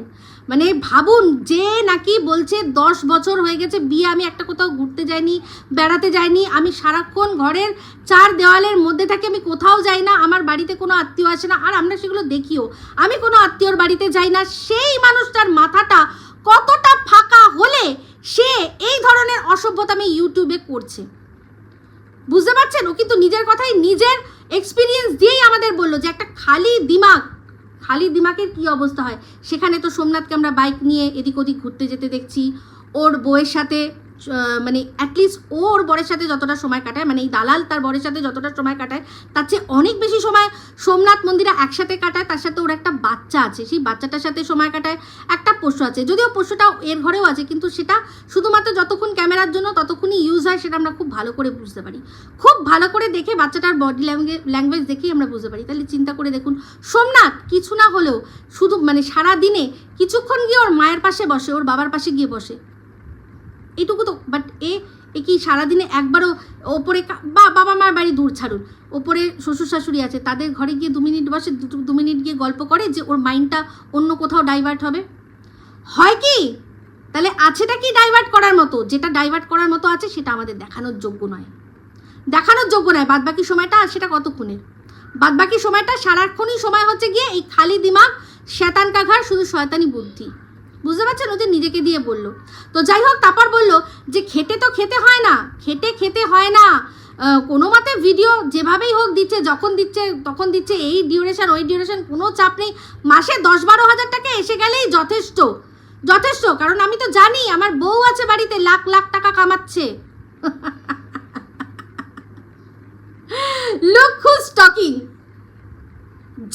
মানে ভাবুন, যে নাকি বলছে 10 বছর হয়ে গেছে বিয়ে, আমি একটা কোথাও ঘুরতে যাইনি, বেড়াতে যাইনি, আমি সারাক্ষণ ঘরের 4 দেওয়ালের মধ্যে থাকি, আমি কোথাও যাই না, আমার বাড়িতে কোনো আত্মীয় আসে না, আর আমরা সেগুলো দেখিও, আমি কোনো আত্মীয়র বাড়িতে যাই না। সেই মানুষটার মাথাটা কতটা ফাঁকা হলে সে এই ধরনের অসভ্যতামি ইউটিউবে করছে, বুঝতে পারছেন? ও কিন্তু নিজের কথাই নিজের এক্সপিরিয়েন্স দিয়েই আমাদের বললো যে একটা খালি দিমাগের কি অবস্থা হয়। সেখানে তো সোমনাথকে আমরা বাইক নিয়ে এদিক ওদিক ঘুরতে যেতে দেখছি, ওর বউয়ের সাথে মানে অ্যাটলিস্ট ওর বরের সাথে যতটা সময় কাটায়, মানে এই দালাল তার বরের সাথে যতটা সময় কাটায় তার চেয়ে অনেক বেশি সময় সোমনাথ মন্দিরা একসাথে কাটায়। তার সাথে ওর একটা বাচ্চা আছে, সেই বাচ্চাটার সাথে সময় কাটায়, একটা পোষ্য আছে, যদিও পোষ্যটাও এর ঘরেও আছে, কিন্তু সেটা শুধুমাত্র যতক্ষণ ক্যামেরার জন্য ততক্ষণই ইউজ হয়, সেটা আমরা খুব ভালো করে বুঝতে পারি, খুব ভালো করে দেখে বাচ্চাটার বডি ল্যাঙ্গুয়েজ দেখেই আমরা বুঝতে পারি। তাহলে চিন্তা করে দেখুন, সোমনাথ কিছু না হলেও শুধু মানে সারা দিনে কিছুক্ষণ গিয়ে ওর মায়ের পাশে বসে, ওর বাবার পাশে গিয়ে বসে, এইটুকু তো। বাট এ কি সারাদিনে একবারও ওপরে বাবা মার বাড়ি দূর ছাড়ুন, ওপরে শ্বশুর শাশুড়ি আছে, তাদের ঘরে গিয়ে 2 মিনিট বসে, 2 মিনিট গিয়ে গল্প করে যে ওর মাইন্ডটা অন্য কোথাও ডাইভার্ট হবে? হয় কি? তাহলে আছেটা কি ডাইভার্ট করার মতো? যেটা ডাইভার্ট করার মতো আছে সেটা আমাদের দেখানোর যোগ্য নয়, দেখানোর যোগ্য নয়। বাদবাকি সময়টা সেটা কতক্ষণের? বাদবাকি সময়টা সারাক্ষণই সময় হচ্ছে গিয়ে এই খালি দিমাগ, শয়তান কা ঘর, শুধু শয়তানি বুদ্ধি। বুঝতে পারছেন? ওদের নিজেকে দিয়ে বললো। তো যাই হোক, তারপর বললো যে খেটে তো খেতে হয় না, খেতে হয় না, কোনো মতে ভিডিও যেভাবেই হোক দিচ্ছে, যখন দিচ্ছে তখন দিচ্ছে, এই ডিউরেশন ওই ডিউরেশন, কোনো চাপ নেই, মাসে 10-12 হাজার টাকা এসে গেলেই যথেষ্ট, যথেষ্ট। কারণ আমি তো জানি আমার বউ আছে বাড়িতে, লাখ লাখ টাকা কামাচ্ছে। Look whose talking.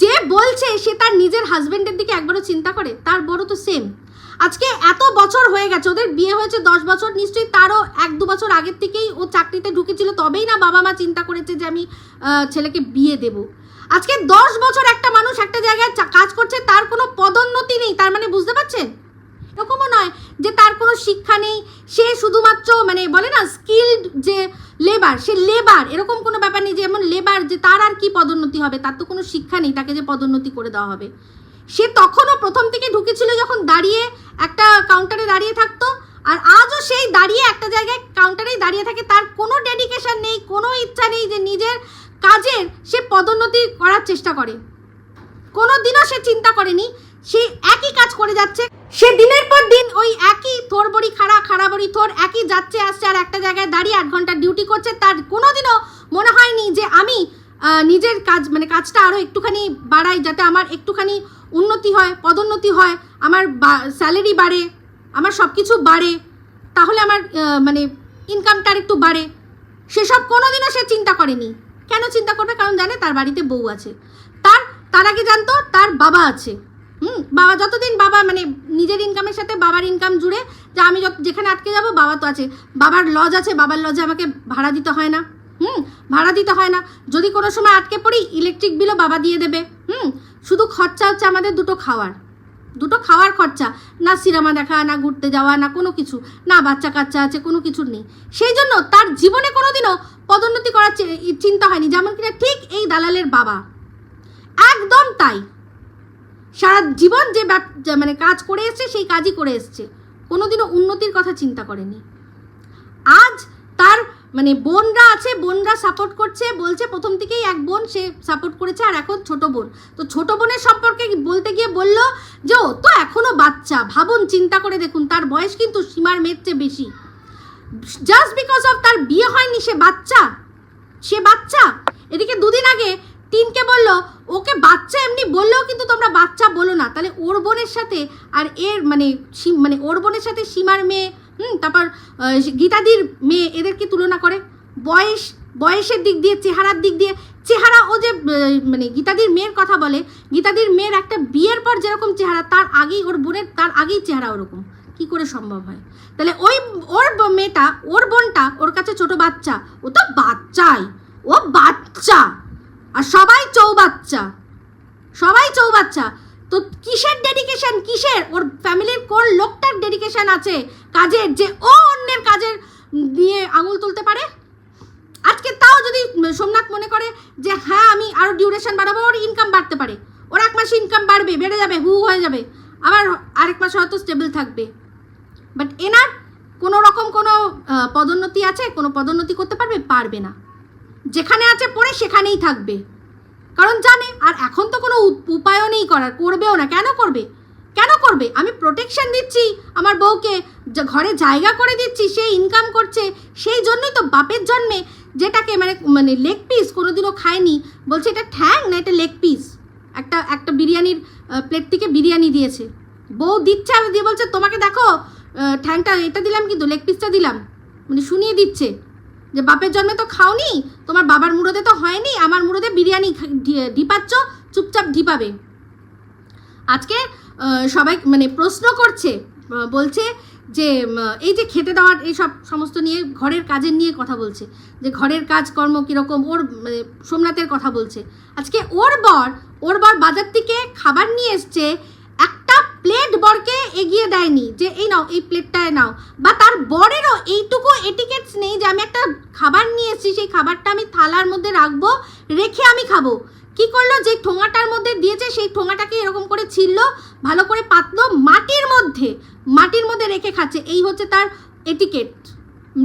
যে বলছে সে তার নিজের হাজবেন্ডের দিকে একবারও চিন্তা করে? তার বড় তো সেম। আজকে এত বছর হয়ে গেছে, ওদের বিয়ে হয়েছে 10 বছর, নিশ্চয়ই তারও 1-2 বছর আগের থেকেই ও চাকরিতে ঢুকেছিল, তবেই না বাবা মা চিন্তা করেছে যে আমি ছেলেকে বিয়ে দেব। আজকে 10 বছর একটা মানুষ একটা জায়গায় কাজ করছে, তার কোনো পদোন্নতি নেই, তার মানে বুঝতে পারছেন? এরকমও নয় যে তার কোনো শিক্ষা নেই, সে শুধুমাত্র মানে বলে না স্কিলড যে লেবার, সে লেবার, এরকম কোনো ব্যাপার নেই যে এমন লেবার যে তার আর কি পদোন্নতি হবে, তার তো কোনো শিক্ষা নেই, তাকে যে পদোন্নতি করে দেওয়া হবে। সে তখনও প্রথম থেকে ঢুকেছিল যখন দাঁড়িয়ে একটা কাউন্টারে দাঁড়িয়ে থাকতো, আর আজও সেই দাঁড়িয়ে একটা জায়গায় কাউন্টারেই দাঁড়িয়ে থাকে, তার কোনো ডেডিকেশন নেই, কোনো ইচ্ছা নেই যে নিজের কাজের সে পদোন্নতি করার চেষ্টা করে। কোনো দিনও সে চিন্তা করেনি, সে একই কাজ করে যাচ্ছে, সে দিনের পর দিন ওই একই থোর বড়ি খাড়া বড়ি থোর, একই যাচ্ছে আসছে, আর একটা জায়গায় দাঁড়িয়ে 8 ঘন্টা ডিউটি করছে। তার কোনোদিনও মনে হয়নি যে আমি নিজের কাজ মানে কাজটা আরও একটুখানি বাড়াই, যাতে আমার একটুখানি উন্নতি হয়, পদোন্নতি হয়, আমার স্যালারি বাড়ে, আমার সব কিছু বাড়ে, তাহলে আমার মানে ইনকামটা একটু বাড়ে। সেসব কোনোদিনও সে চিন্তা করেনি। কেন চিন্তা করবে? কারণ জানে তার বাড়িতে বউ আছে। তার আগে জানতো তার বাবা আছে। বাবা যতদিন বাবা মানে নিজের ইনকামের সাথে বাবার ইনকাম জুড়ে, যে আমি যেখানে আটকে যাব বাবা তো আছে, বাবার লজ আছে, বাবার লজে আমাকে ভাড়া দিতে হয় না, ভাড়া দিতে হয় না। যদি কোনো সময় আটকে পড়ি ইলেকট্রিক বিলও বাবা দিয়ে দেবে। শুধু খরচা হচ্ছে আমাদের দুটো খাওয়ার খরচা, না সিনেমা দেখা, না ঘুরতে যাওয়া, না কোনো কিছু, না বাচ্চা কাচ্চা আছে, কোনো কিছু নেই। সেই জন্য তার জীবনে কোনোদিনও পদোন্নতি করার চিন্তা হয়নি, যেমন কিনা ঠিক এই দালালের বাবা একদম তাই। সারা জীবন যে মানে কাজ করে এসছে সেই কাজই করে এসছে, কোনোদিনও উন্নতির কথা চিন্তা করেনি। আজ তার মানে বোনরা আছে, বোনরা সাপোর্ট করছে, বলছে প্রথম থেকেই এক বোন সে সাপোর্ট করেছে, আর এখন ছোট বোন। তো ছোট বোনের সম্পর্কে বলতে গিয়ে বলল যে ও তো এখনো বাচ্চা। ভাবুন, চিন্তা করে দেখুন, তার বয়স কিন্তু সীমার মেয়ের চেয়ে বেশি। জাস্ট বিকজ অফ তার বিয়ে হয়নি সে বাচ্চা। এদিকে 2 দিন আগে টিনকে বলল ওকে বাচ্চা এমনি বললেও কিন্তু তোমরা বাচ্চা বলো না। তাহলে ওর বোনের সাথে আর এর মানে ওর বোনের সাথে সীমার মেয়ে, তারপর গীতাদির মেয়ে, এদেরকে তুলনা করে বয়সের দিক দিয়ে, চেহারার দিক দিয়ে। চেহারা ও যে মানে গীতাদির মেয়ের কথা বলে, গীতাদির মেয়ের একটা বিয়ের পর যেরকম চেহারা, তার আগেই ওর বোনের তার আগেই চেহারা ওরকম। কি করে সম্ভব হয়? তাহলে ওর মেয়েটা, ওর বোনটা ওর কাছে ছোট বাচ্চা, ও তো বাচ্চাই, ও বাচ্চা, আর সবাই চৌবাচ্চা। তো কিসের ডেডিকেশন, কিসের? ওর ফ্যামিলির কোন লোকটার ডেডিকেশন আছে কাজের, যে ও অন্যের কাজের দিয়ে আঙুল তুলতে পারে? আজকে তাও যদি সোমনাথ মনে করে যে হ্যাঁ আমি আরও ডিউরেশন বাড়াবো, ওর ইনকাম বাড়তে পারে, ওর 1 মাসে ইনকাম বেড়ে যাবে, হয়ে যাবে, আবার আরেক মাসে হয়তো স্টেবল থাকবে। বাট এনার কোনো রকম কোনো পদোন্নতি আছে? কোনো পদোন্নতি করতে পারবে না। যেখানে আছে পড়ে সেখানেই থাকবে, কারণ জানে আর এখন তো কোনো উপায়ও নেই করার, করবেও না। কেন করবে? আমি প্রোটেকশন দিচ্ছি আমার বউকে, ঘরে জায়গা করে দিচ্ছি, সে ইনকাম করছে, সেই জন্যই তো বাপের জন্মে যেটাকে মানে লেগ পিস কোনোদিনও খায়নি, বলছে এটা ঠ্যাং না, এটা লেগ পিস। একটা বিরিয়ানির প্লেট থেকে বিরিয়ানি দিয়েছে, বউ দিচ্ছে, আমি দিয়ে বলছে তোমাকে দেখো ঠ্যাংটা এটা দিলাম কিন্তু লেগ পিসটা দিলাম, মানে শুনিয়ে দিচ্ছে যে বাপের জন্মে তো খাওনি, তোমার বাবার মুরদে তো হয়নি, আমার মুরদে বিরিয়ানি ঢিপাচ্ছ, চুপচাপ ঢিপাবে। আজকে সবাই মানে প্রশ্ন করছে, বলছে যে এই যে খেতে দেওয়ার এইসব সমস্ত নিয়ে, ঘরের কাজের নিয়ে কথা বলছে, যে ঘরের কাজকর্ম কীরকম, ওর মানে সোমনাথের কথা বলছে। আজকে ওর বর বাজার থেকে খাবার নিয়ে এসছে, একটা প্লেট বরকে এগিয়ে দেয়নি যে এই নাও, এই প্লেটটায় নাও, বা তার বরেরও এইটুকু এটিকেটস নেই যে আমি একটা খাবার নিয়ে এসেছি, সেই খাবারটা আমি থালার মধ্যে রাখবো, রেখে আমি খাবো। কি করলো, যে ঠোঙাটার মধ্যে দিয়েছে সেই ঠোঙাটাকে এরকম করে ছিললো, ভালো করে পাতলো, মাটির মধ্যে রেখে খাচ্ছে। এই হচ্ছে তার এটিকেট।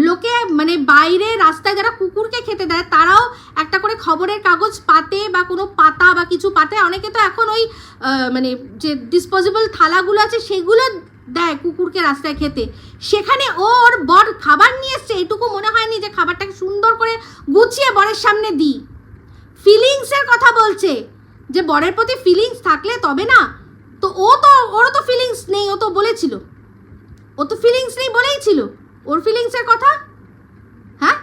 লোকে মানে বাইরে রাস্তায় যারা কুকুরকে খেতে দেয় তারাও একটা করে খবরের কাগজ পাতে বা কোনো পাতা বা কিছু পাতে, অনেকে তো এখন ওই মানে যে ডিসপোজেবল থালাগুলো আছে সেগুলো দেয় কুকুরকে রাস্তায় খেতে। সেখানে ওর বর খাবার নিয়ে এসছে, এটুকু মনে হয়নি যে খাবারটাকে সুন্দর করে গুছিয়ে বরের সামনে দিই। ফিলিংসের কথা বলছে, যে বরের প্রতি ফিলিংস থাকলে তবে না, তো ওরও তো ফিলিংস নেই, ও তো বলেছিল, ও তো ফিলিংস নেই বলেই ছিল। ওর ফিলিংসের কথা, হ্যাঁ,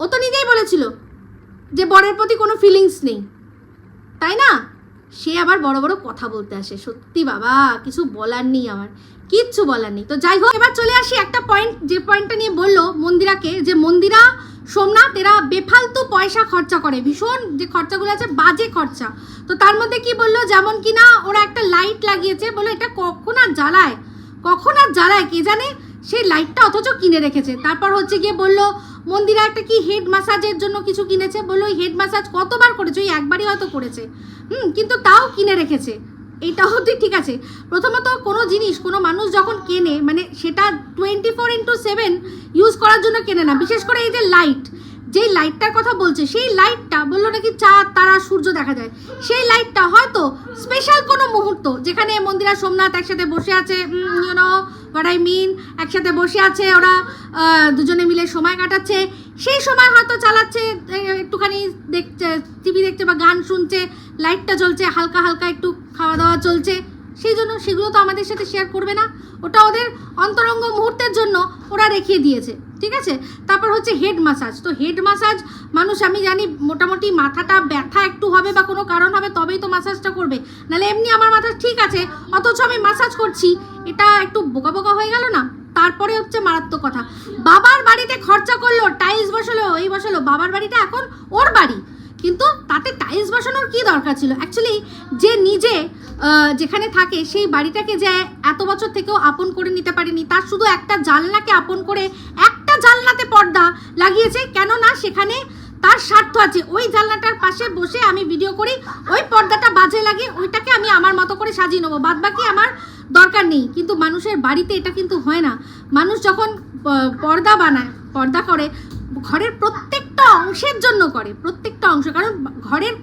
ও তো নিজেই বলেছিল যে বরের প্রতি কোনো ফিলিংস নেই, তাই না? সে আবার বড় বড় কথা বলতে আসে। সত্যি বাবা, কিছু বলার নেই, আমার কিচ্ছু বলার নেই। তো যাই হোক, এবার চলে আসি একটা পয়েন্ট, যে পয়েন্টটা নিয়ে বললো মন্দিরাকে, যে মন্দিরা সোমনাথ এরা বেফালতু পয়সা খরচা করে, ভীষণ যে খরচাগুলো আছে বাজে খরচা। তো তার মধ্যে কি বললো, যেমন কিনা ওরা একটা লাইট লাগিয়েছে, বললো এটা কখন আর জ্বালায় কে জানে, সেই লাইটটা অথচ কিনে রেখেছে। তারপর হচ্ছে গিয়ে বললো মন্দিরা একটা কি হেড ম্যাসাজের জন্য কিছু কিনেছে, বললো ওই হেড ম্যাসাজ কতবার করেছে, ওই একবারই হয়তো করেছে, কিন্তু তাও কিনে রেখেছে। এইটাও ঠিক আছে। প্রথমত কোনো জিনিস কোনো মানুষ যখন কেনে, মানে সেটা 24/7 ইউজ করার জন্য কেনে না। বিশেষ করে এই যে লাইট, যেই লাইটটার কথা বলছে, সেই লাইটটা বললো নাকি চাঁদ তারা সূর্য দেখা যায়, সেই লাইটটা হয়তো স্পেশাল কোনো মুহূর্ত, যেখানে মন্দিরা সোমনাথ একসাথে বসে আছে, হোয়াট আই মিন, একসাথে বসে আছে ওরা, দুজনে মিলে সময় কাটাচ্ছে, সেই সময় হয়তো চালাচ্ছে, একটুখানি দেখছে, টিভি দেখছে বা গান শুনছে, লাইটটা জ্বলছে, হালকা হালকা একটু খাওয়া দাওয়া চলছে, সেই জন্য সেগুলো তো আমাদের সাথে শেয়ার করবে না, ওটা ওদের অন্তরঙ্গ মুহূর্তের জন্য ওরা রেখে দিয়েছে, ঠিক আছে। তারপর হচ্ছে হেড ম্যাসাজ। তো হেড ম্যাসাজ মানুষ, আমি জানি মোটামুটি মাথাটা ব্যথা একটু হবে বা কোনো কারণ হবে তবেই তো ম্যাসাজটা করবে, নাহলে এমনি আমার মাথা ঠিক আছে অথচ আমি ম্যাসাজ করছি, এটা একটু বোকা বোকা হয়ে গেল না। তারপরে হচ্ছে মারাত্মক কথা, বাবার বাড়িতে খরচা করলো, টাইলস বসালো, এই বসালো, বাবার বাড়িটা এখন ওর বাড়ি, কিন্তু তাতে টাইলস বসানোর কি দরকার ছিল? অ্যাকচুয়ালি যে নিজে যেখানে থাকে সেই বাড়িটাকে যে এত বছর থেকেও আপন করে নিতে পারেনি, তার শুধু একটা জানলাকে আপন করে একটা জানলাতে পর্দা লাগিয়েছে, কেননা সেখানে তার স্বার্থ আছে। ওই জানলাটার পাশে বসে আমি ভিডিও করি, ওই পর্দাটা বাজে লাগে, ওইটাকে আমি আমার মতো করে সাজিয়ে নেবো, বাদ বাকি আমার দরকার নেই। কিন্তু মানুষের বাড়িতে এটা কিন্তু হয় না। মানুষ যখন পর্দা বানায়, পর্দা করে, ঘরের প্রত্যেকটা অংশের জন্য করে, প্রত্যেকটা অংশ, কারণ ঘরের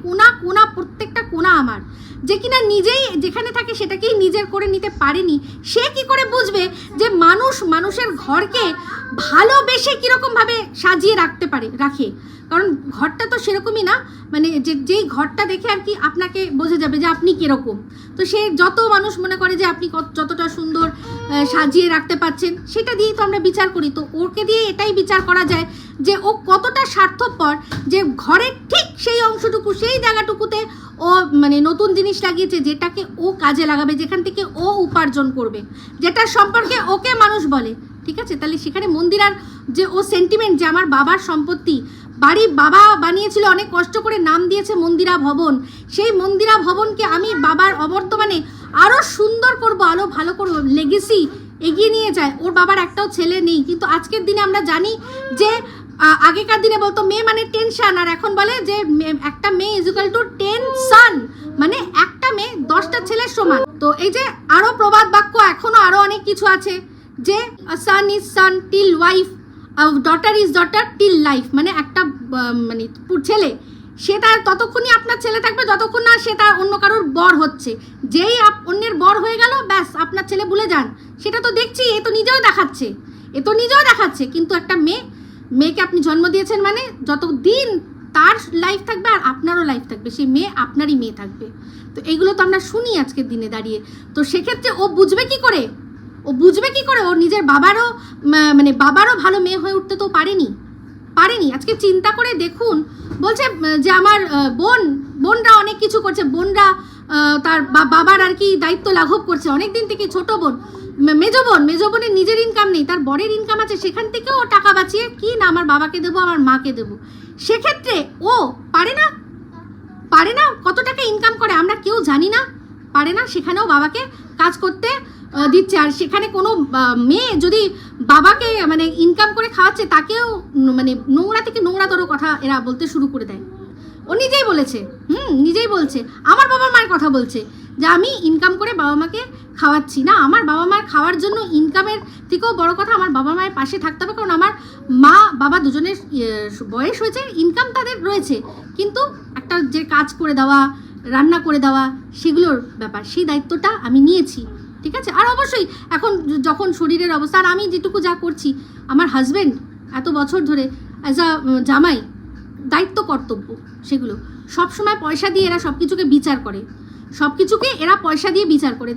কোনা প্রত্যেকটা কোনা আমার, যে কিনা নিজেই যেখানে থাকে সেটাকেই নিজের করে নিতে পারেনি, সে কি করে বুঝবে যে মানুষের ঘরকে ভালোবেসে কীরকমভাবে সাজিয়ে রাখে। কারণ ঘরটা তো সেরকমই না, মানে যেই ঘরটা দেখে আর কি আপনাকে বোঝা যাবে যে আপনি কীরকম। তো সে যত মানুষ মনে করে যে আপনি যতটা সুন্দর সাজিয়ে রাখতে পারছেন, সেটা দিয়েই তো আমরা বিচার করি। তো ওকে দিয়ে এটাই বিচার করা যায় যে ও কতটা স্বার্থপর, যে ঘরের ঠিক সেই অংশটুকু, সেই জায়গাটুকুতে ও মানে নতুন জিনিস লাগিয়েছে, যেটাকে ও কাজে লাগাবে, যেখান থেকে ও উপার্জন করবে, যেটার সম্পর্কে ওকে মানুষ বলে, ঠিক আছে। তাহলে সেখানে মন্দিরার যে ও সেন্টিমেন্ট, যে আমার বাবার সম্পত্তি, বাড়ি বাবা বানিয়েছিল অনেক কষ্ট করে, নাম দিয়েছে মন্দিরা ভবন, সেই মন্দিরা ভবনকে আমি বাবার অবর্তমানে আরও সুন্দর করব, আরও ভালো করব, লেগেসি এগিয়ে নিয়ে যায়। ওর বাবার একটাও ছেলে নেই, কিন্তু আজকের দিনে আমরা জানি যে আগেকার দিনে বলতো মেয়ে মানে টেনশন, আর এখন বলে যে একটা মেয়ে ইজুকাল টু 10 সান, মানে একটা মেয়ে 10টা ছেলের সমান। তো এই যে আরও প্রবাদ বাক্য, এখনও আরও অনেক কিছু আছে, যে son is son till wife, daughter is daughter till life, মানে একটা মানে ছেলে সে তার ততক্ষণই আপনার ছেলে থাকবে যতক্ষণ না সে তার অন্য কারোর বর হচ্ছে। যেই অন্যের বর হয়ে গেল, ব্যাস আপনার ছেলে ভুলে যান। সেটা তো দেখছি, এ তো নিজেও দেখাচ্ছে। কিন্তু একটা মেয়েকে আপনি জন্ম দিয়েছেন, মানে যতদিন তার লাইফ থাকবে আর আপনারও লাইফ থাকবে, সেই মেয়ে আপনারই মেয়ে থাকবে। তো এইগুলো তো আমরা শুনি আজকের দিনে দাঁড়িয়ে। তো সেক্ষেত্রে ও বুঝবে কি করে? ও বুঝবে কি করে? ও নিজের বাবারও মানে বাবারও ভালো মেয়ে হয়ে উঠতে তো পারেনি। আজকে চিন্তা করে দেখুন, বলছে যে আমার বোনরা অনেক কিছু করছে, বোনরা তার বাবার আর কি দায়িত্ব লাঘব করছে অনেক দিন থেকে। ছোট বোন, মেজো বোনের নিজের ইনকাম নেই, তার বরের ইনকাম আছে, সেখান থেকেও ও টাকা বাঁচিয়ে কি না আমার বাবাকে দেবো, আমার মাকে দেবো। সেক্ষেত্রে ও পারে না কত টাকা ইনকাম করে আমরা কেউ জানি না, পারে না, সেখানেও বাবাকে কাজ করতে দিচ্ছে। আর সেখানে কোনো মেয়ে যদি বাবাকে মানে ইনকাম করে খাওয়াচ্ছে, তাকেও মানে নোংরা থেকে নোংরাতর কথা এরা বলতে শুরু করে দেয়। ও নিজেই বলেছে, নিজেই বলছে, আমার বাবা মায়ের কথা বলছে যে আমি ইনকাম করে বাবা মাকে খাওয়াচ্ছি না। আমার বাবা মায়ের খাওয়ার জন্য ইনকামের থেকেও বড় কথা আমার বাবা মায়ের পাশে থাকতে হবে, কারণ আমার মা বাবা দুজনের বয়স হয়েছে, ইনকাম তাদের রয়েছে, কিন্তু একটা যে কাজ করে দেওয়া, রান্না করে দেওয়া, সেগুলোর ব্যাপার, সেই দায়িত্বটা আমি নিয়েছি, ঠিক আছে। আর অবশ্যই এখন যখন শরীরের অবস্থা, আর আমি যেটুকু যা করছি, আমার হাজব্যান্ড এত বছর ধরে অ্যাজ আ জামাই দায়িত্ব কর্তব্য, সেগুলো সবসময় পয়সা দিয়ে এরা সব কিছুকে বিচার করে,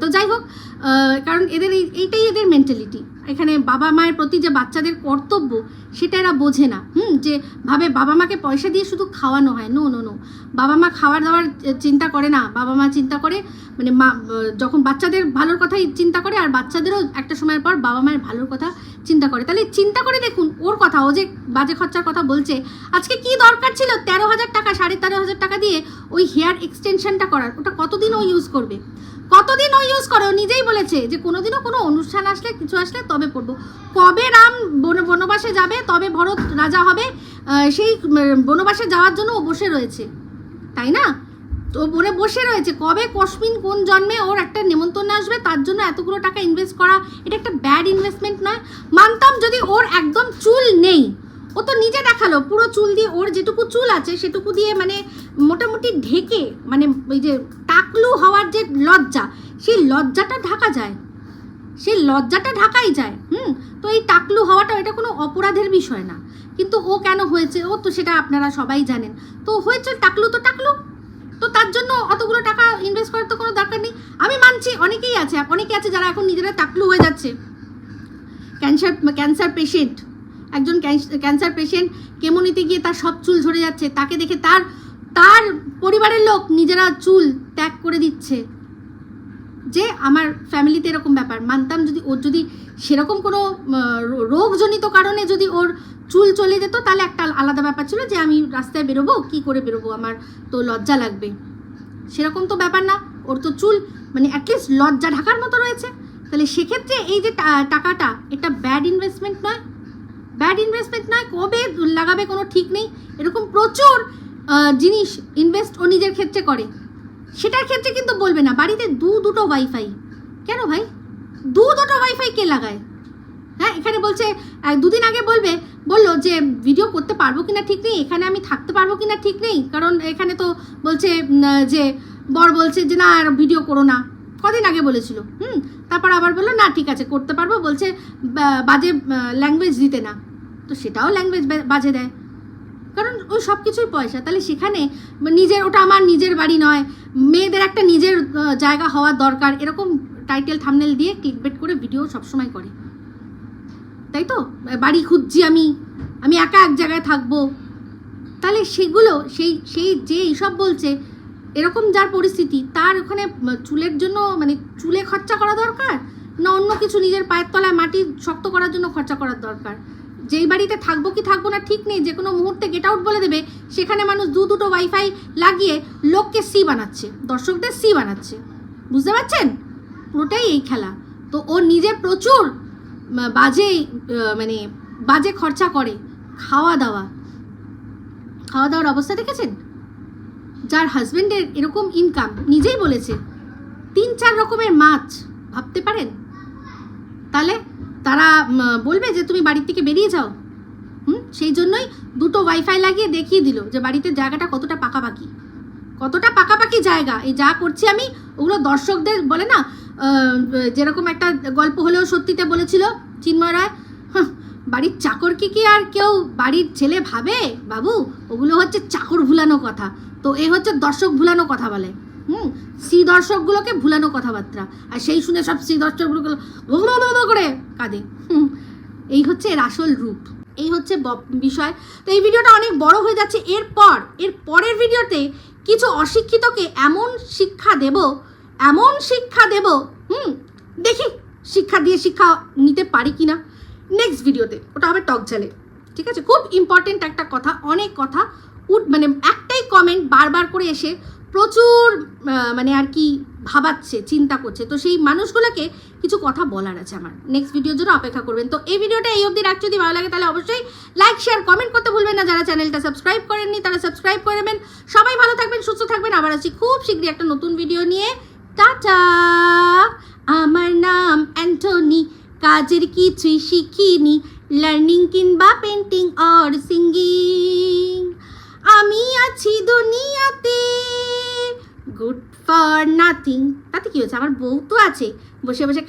তো যাই হোক, কারণ এদের এইটাই এদের মেন্টালিটি। এখানে বাবা মায়ের প্রতি যে বাচ্চাদের কর্তব্য, সেটা এরা বোঝে না। যে ভাবে বাবা মাকে পয়সা দিয়ে শুধু খাওয়ানো হয়, নো, বাবা মা খাবার দাবার চিন্তা করে না, বাবা মা চিন্তা করে মানে মা যখন বাচ্চাদের ভালোর কথাই চিন্তা করে, আর বাচ্চাদেরও একটা সময়ের পর বাবা মায়ের ভালোর কথা চিন্তা করে। তাহলে চিন্তা করে দেখুন ওর কথা, ও যে বাজে খরচার কথা বলছে, আজকে কি দরকার ছিল 13,000 টাকা, 13,500 টাকা দিয়ে ওই হেয়ার এক্সটেনশনটা করার? ওটা কতদিন ও ইউজ করবে? ও নিজেই বলেছে যে কোনোদিনও কোনো অনুষ্ঠান আসলে, কিছু আসলে তবে পড়বো। কবে রাম বনবাসে যাবে, তবে ভরত রাজা হবে, সেই বনবাসে যাওয়ার জন্য ও বসে রয়েছে, তাই না? তো বসে রয়েছে, কবে কসমিন কোন জন্মে ওর একটা নেমন্তন্ন আসবে, তার জন্য এতগুলো টাকা ইনভেস্ট করা, এটা একটা ব্যাড ইনভেস্টমেন্ট নয়? মানতাম যদি ওর একদম চুল নেই, ও তো নিজে দেখালো পুরো চুল দিয়ে, ওর যেটুকু চুল আছে সেটুকু দিয়ে মানে মোটামুটি ঢেকে, মানে ওই যে টাকলু হওয়ার যে লজ্জা, সেই লজ্জাটা ঢাকা যায়, ঢাকাই যায়। তো এই টাকলু হওয়াটা এটা কোনো অপরাধের বিষয় না, কিন্তু ও কেন হয়েছে, ও তো সেটা আপনারা সবাই জানেন। তো হয়েছে টাকলু, তো তার জন্য অতগুলো টাকা ইনভেস্ট করার তো কোনো দরকার নেই। আমি মানছি অনেকে আছে যারা এখন নিজেরা টাকলু হয়ে যাচ্ছে। ক্যান্সার পেশেন্ট, একজন ক্যান্সার পেশেন্ট কেমো নিতে গিয়ে তার সব চুল ঝরে যাচ্ছে, তাকে দেখে তার পরিবারের লোক নিজেরা চুল ত্যাগ করে দিচ্ছে। যে আমার ফ্যামিলিতে এরকম ব্যাপার, মানতাম যদি ওর যদি সেরকম কোনো রোগজনিত কারণে যদি ওর চুল চলে যেত, তাহলে একটা আলাদা ব্যাপার ছিল যে আমি রাস্তায় বেরোবো, কি করে বেরোবো, আমার তো লজ্জা লাগবে। সেরকম তো ব্যাপার না, ওর তো চুল মানে অ্যাটলিস্ট লজ্জা ঢাকার মতো রয়েছে। তাহলে সেক্ষেত্রে এই যে টাকাটা, এটা ব্যাড ইনভেস্টমেন্ট নয়, কবে লাগাবে কোনো ঠিক নেই। এরকম প্রচুর জিনিস ইনভেস্ট ও নিজের ক্ষেত্রে করে, সেটার ক্ষেত্রে কিন্তু বলবে না বাড়িতে দুটো ওয়াইফাই। কেন ভাই, দুটো ওয়াইফাই কে লাগায়? হ্যাঁ, এখানে বলছে দুদিন আগে বললো যে ভিডিও করতে পারবো কিনা ঠিক নেই, এখানে আমি থাকতে পারবো কিনা ঠিক নেই, কারণ এখানে তো বলছে যে বর বলছে যে না আর ভিডিও করো না, কদিন আগে বলেছিল। তারপর আবার বললো না ঠিক আছে করতে পারবো, বলছে বাজে ল্যাঙ্গুয়েজ দিতে না, তো সেটাও ল্যাঙ্গুয়েজ বাজে দেয়, কারণ ওই সব কিছুই পয়সা। তাহলে সেখানে নিজের, ওটা আমার নিজের বাড়ি নয়, মেয়েদের একটা নিজের জায়গা হওয়ার দরকার, এরকম টাইটেল থাম্বনেল দিয়ে ক্লিকবেট করে ভিডিও সবসময় করে, তাই তো? বাড়ি খুঁজছি আমি একা এক জায়গায় থাকবো। তাহলে সেগুলো সেই যে এইসব বলছে, এরকম যার পরিস্থিতি, তার ওখানে চুলের জন্য মানে চুলে খরচা করা দরকার না অন্য কিছু নিজের পায়ের তলায় মাটি শক্ত করার জন্য খরচা করার দরকার? যেই বাড়িতে থাকবো কি থাকবো না ঠিক নেই, যে কোনো মুহূর্তে গেট আউট বলে দেবে, সেখানে মানুষ দুটো ওয়াইফাই লাগিয়ে লোককে সি বানাচ্ছে, দর্শকদের সি বানাচ্ছে, বুঝতে পারছেন? পুরোটাই এই খেলা। তো ও নিজে প্রচুর বাজে খরচা করে। খাওয়া দাওয়ার অবস্থা দেখেছেন? যার হাজবেন্ডের এরকম ইনকাম, নিজেই বলেছে 3-4 রকমের মাছ, ভাবতে পারেন? তাহলে তারা বলবে যে তুমি বাড়ির থেকে বেরিয়ে যাও। সেই জন্যই দুটো ওয়াইফাই লাগিয়ে দেখিয়ে দিল যে বাড়িতে জায়গাটা কতটা পাকাপাকি জায়গা। এই যা করছি আমি, ওগুলো দর্শকদের বলে না, যেরকম একটা গল্প হলেও সত্যিতে বলেছিল চিন্ময় রায়, বাড়ির চাকর কি আর কেউ বাড়ির ছেলে ভাবে বাবু? ওগুলো হচ্ছে চাকর ভুলানো কথা, তো এ হচ্ছে দর্শক ভুলানো কথা বলে। স্ত্রী দর্শকগুলোকে ভুলানো কথাবার্তা, আর সেই শুনে সব স্ত্রী দর্শকগুলো করে কাঁদে। এই হচ্ছে এর আসল রূপ, এই হচ্ছে বিষয়। তো এই ভিডিওটা অনেক বড় হয়ে যাচ্ছে। এর পরের ভিডিওতে কিছু অশিক্ষিতকে এমন শিক্ষা দেব, দেখি শিক্ষা নিতে পারি কিনা নেক্সট ভিডিওতে। ওটা হবে টক ঝালে, ঠিক আছে? খুব ইম্পর্টেন্ট একটা কথা, অনেক কথা মানে একটাই কমেন্ট বারবার করে এসে প্রচুর মানে আর কি ভাবাচ্ছে, চিন্তা করছে। তো সেই মানুষগুলোকে কিছু কথা বলার আছে আমার। নেক্সট ভিডিওর জন্য অপেক্ষা করবেন। তো এই ভিডিওটা এই অবধি রাখছি। যদি ভালো লাগে তাহলে অবশ্যই লাইক, শেয়ার, কমেন্ট করতে ভুলবেন না। যারা চ্যানেলটা সাবস্ক্রাইব করেননি তারা সাবস্ক্রাইব করে নেবেন। সবাই ভালো থাকবেন, সুস্থ থাকবেন। আবার আসছি খুব শীঘ্রই একটা নতুন ভিডিও নিয়ে। টাটা। আমার নাম অ্যান্টনি, কাজের কিছুই শিখিনি, লার্নিং কিংবা পেন্টিং অর সিঙ্গিং। আমি আছি দুনিয়াতে, গুড ফর নাথিং। তাতে কি হয়েছে? আমার বউ তো আছে, বসে বসে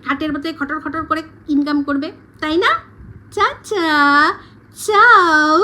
খাটের মধ্যে খটর খটর করে ইনকাম করবে, তাই না? চা চা চাও।